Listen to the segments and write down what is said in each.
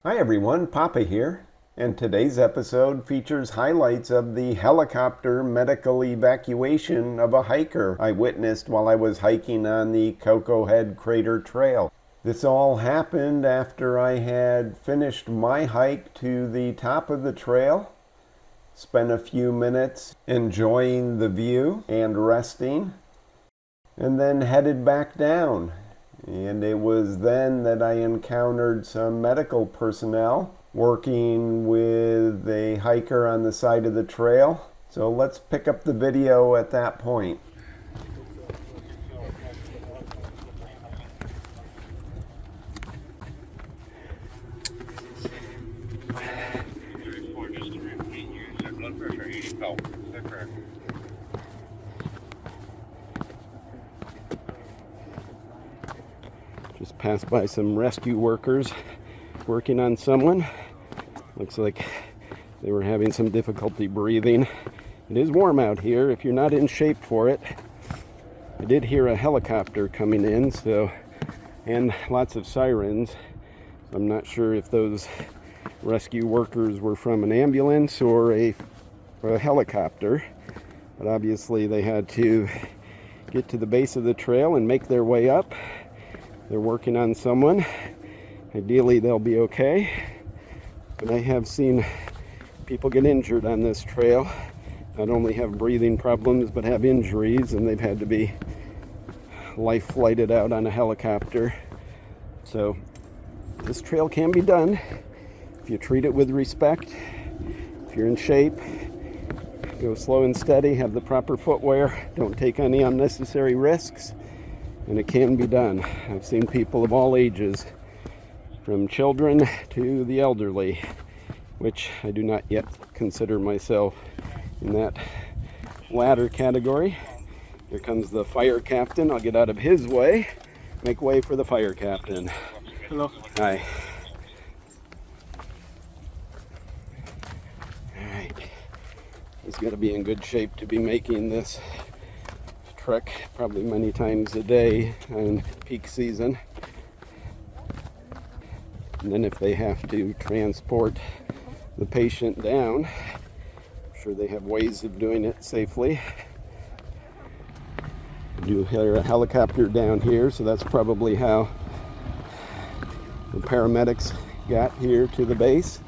Hi everyone, Papa here, and today's episode features highlights of the helicopter medical evacuation of a hiker I witnessed while I was hiking on the Koko Crater Trail. This all happened after I had finished my hike to the top of the trail, spent a few minutes enjoying the view and resting, and then headed back down. And it was then that I encountered some medical personnel working with a hiker on the side of the trail. So let's pick up the video at that point. Just passed by some rescue workers working on someone. Looks like they were having some difficulty breathing. It is warm out here if you're not in shape for it. I did hear a helicopter coming in, and lots of sirens. I'm not sure if those rescue workers were from an ambulance or a helicopter, but obviously they had to get to the base of the trail and make their way up. They're working on someone. Ideally, they'll be okay. But I have seen people get injured on this trail. Not only have breathing problems, but have injuries, and they've had to be life flighted out on a helicopter. So this trail can be done if you treat it with respect. If you're in shape, go slow and steady, have the proper footwear, don't take any unnecessary risks. And it can be done. I've seen people of all ages, from children to the elderly, which I do not yet consider myself in that latter category. Here comes the fire captain. I'll get out of his way, make way for the fire captain. Hello. Hi. All right. He's got to be in good shape to be making this trek probably many times a day in peak season. And then if they have to transport the patient down, I'm sure they have ways of doing it safely. I do hear a helicopter down here, so that's probably how the paramedics got here to the base.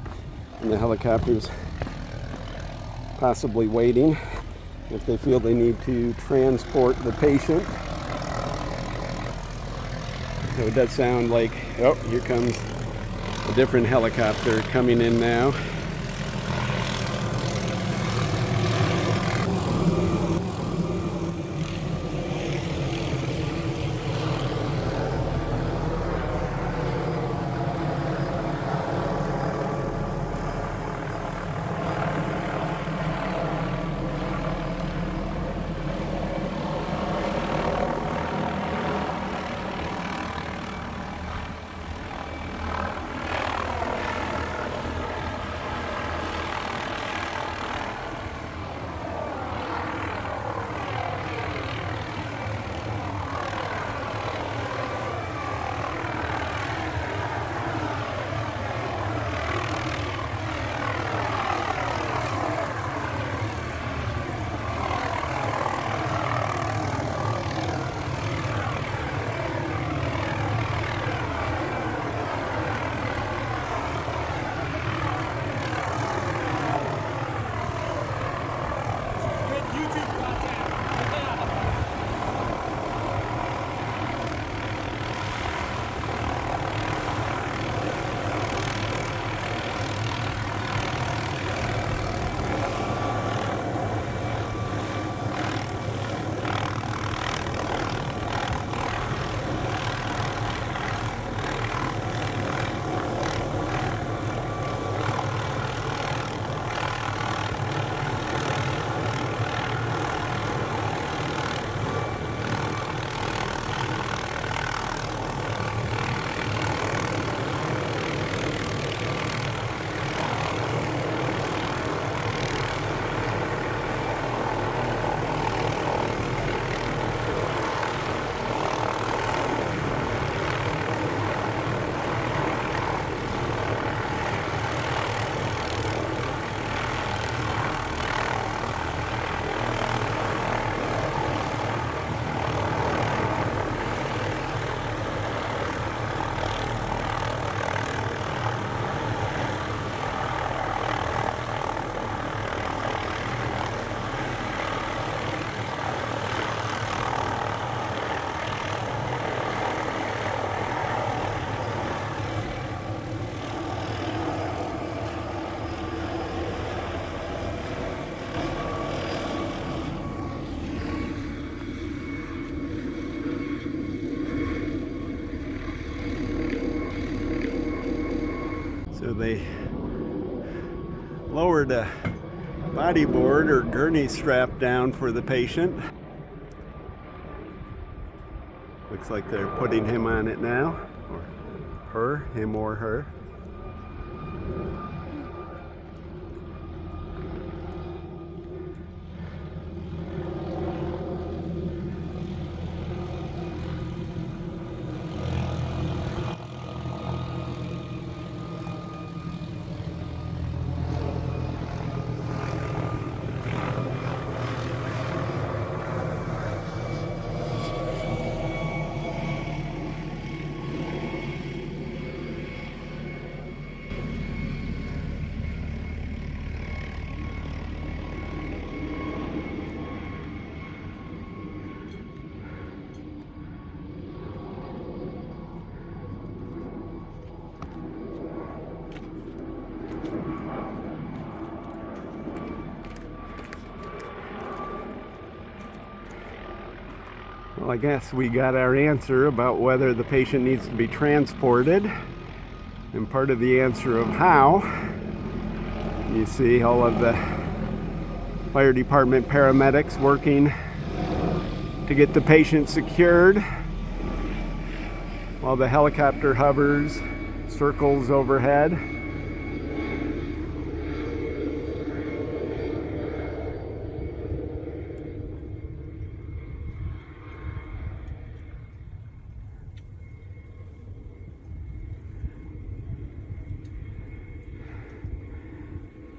And the helicopter's possibly waiting if they feel they need to transport the patient. So it does sound like, oh, here comes a different helicopter coming in now. So they lowered a bodyboard or gurney strap down for the patient. Looks like they're putting him on it now, or her, him or her. Well, I guess we got our answer about whether the patient needs to be transported, and part of the answer of how. You see all of the fire department paramedics working to get the patient secured while the helicopter hovers, circles overhead.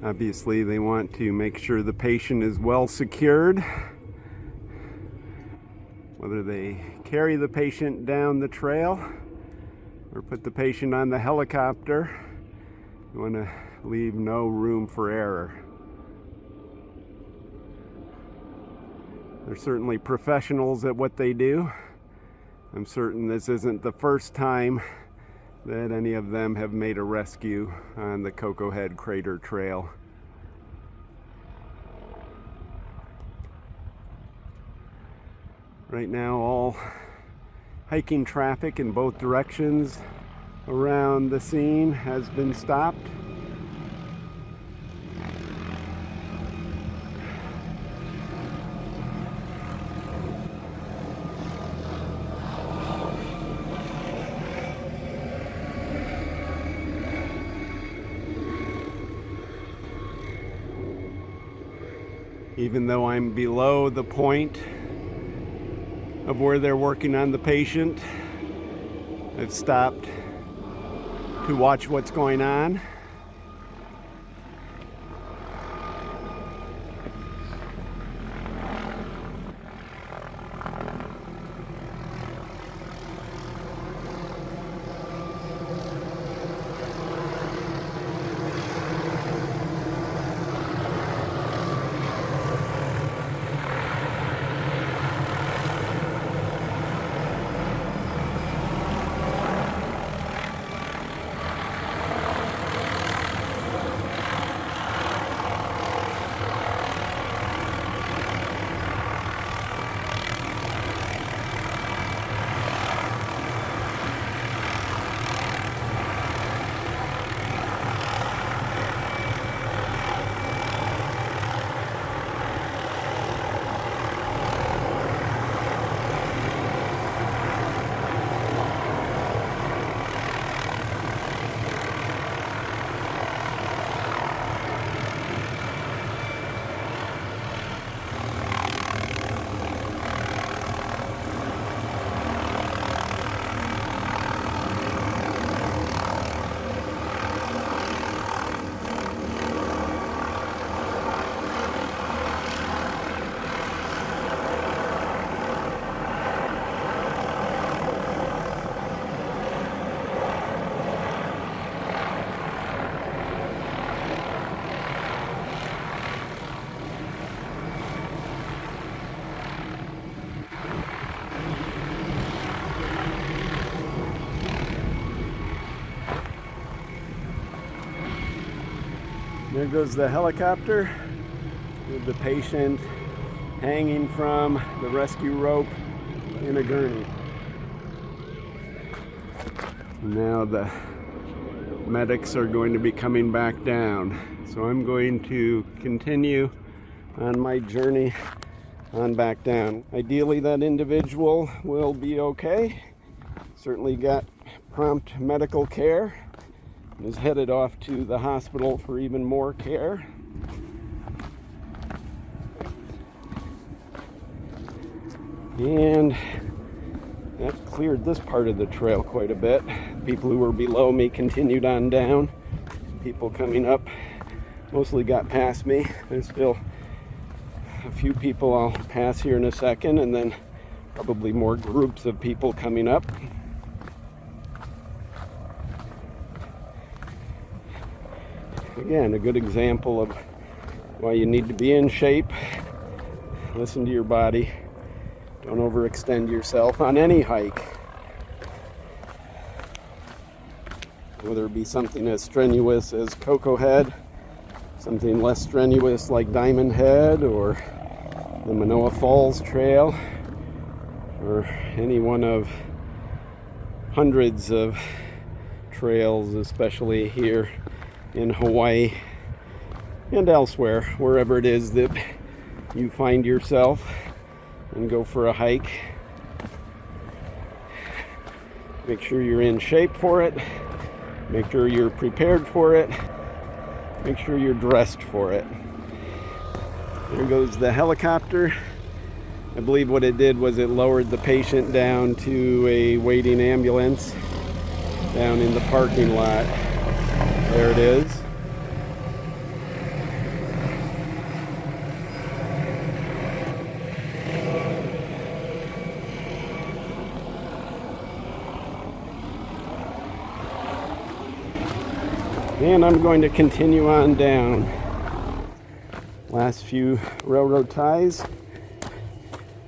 Obviously, they want to make sure the patient is well secured. Whether they carry the patient down the trail or put the patient on the helicopter, you want to leave no room for error. They're certainly professionals at what they do. I'm certain this isn't the first time that any of them have made a rescue on the Koko Head Crater Trail. Right now, all hiking traffic in both directions around the scene has been stopped. Even though I'm below the point of where they're working on the patient, I've stopped to watch what's going on. There goes the helicopter with the patient hanging from the rescue rope in a gurney. Now the medics are going to be coming back down. So I'm going to continue on my journey on back down. Ideally, that individual will be okay. Certainly got prompt medical care and is headed off to the hospital for even more care. And that cleared this part of the trail quite a bit. People who were below me continued on down. People coming up mostly got past me. There's still a few people I'll pass here in a second, and then probably more groups of people coming up. Again, a good example of why you need to be in shape. Listen to your body. Don't overextend yourself on any hike. Whether it be something as strenuous as Koko Head, something less strenuous like Diamond Head, or the Manoa Falls Trail, or any one of hundreds of trails, especially here in Hawaii and elsewhere, wherever it is that you find yourself and go for a hike. Make sure you're in shape for it. Make sure you're prepared for it. Make sure you're dressed for it. There goes the helicopter. I believe what it did was it lowered the patient down to a waiting ambulance down in the parking lot. There it is. And I'm going to continue on down. Last few railroad ties.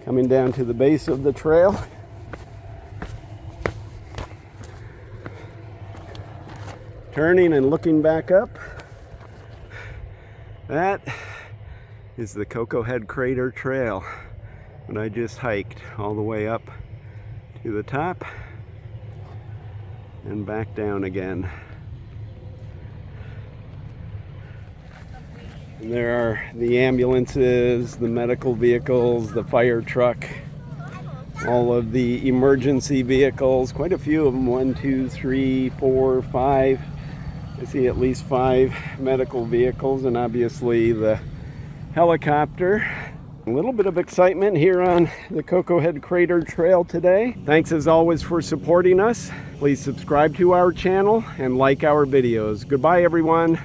Coming down to the base of the trail. Turning and looking back up. That is the Koko Head Crater Trail that I just hiked all the way up to the top and back down again. And there are the ambulances, the medical vehicles, the fire truck, all of the emergency vehicles, quite a few of them, 1, 2, 3, 4, 5. I see at least 5 medical vehicles, and obviously the helicopter. A little bit of excitement here on the Koko Head Crater Trail today. Thanks as always for supporting us. Please subscribe to our channel and like our videos. Goodbye, everyone.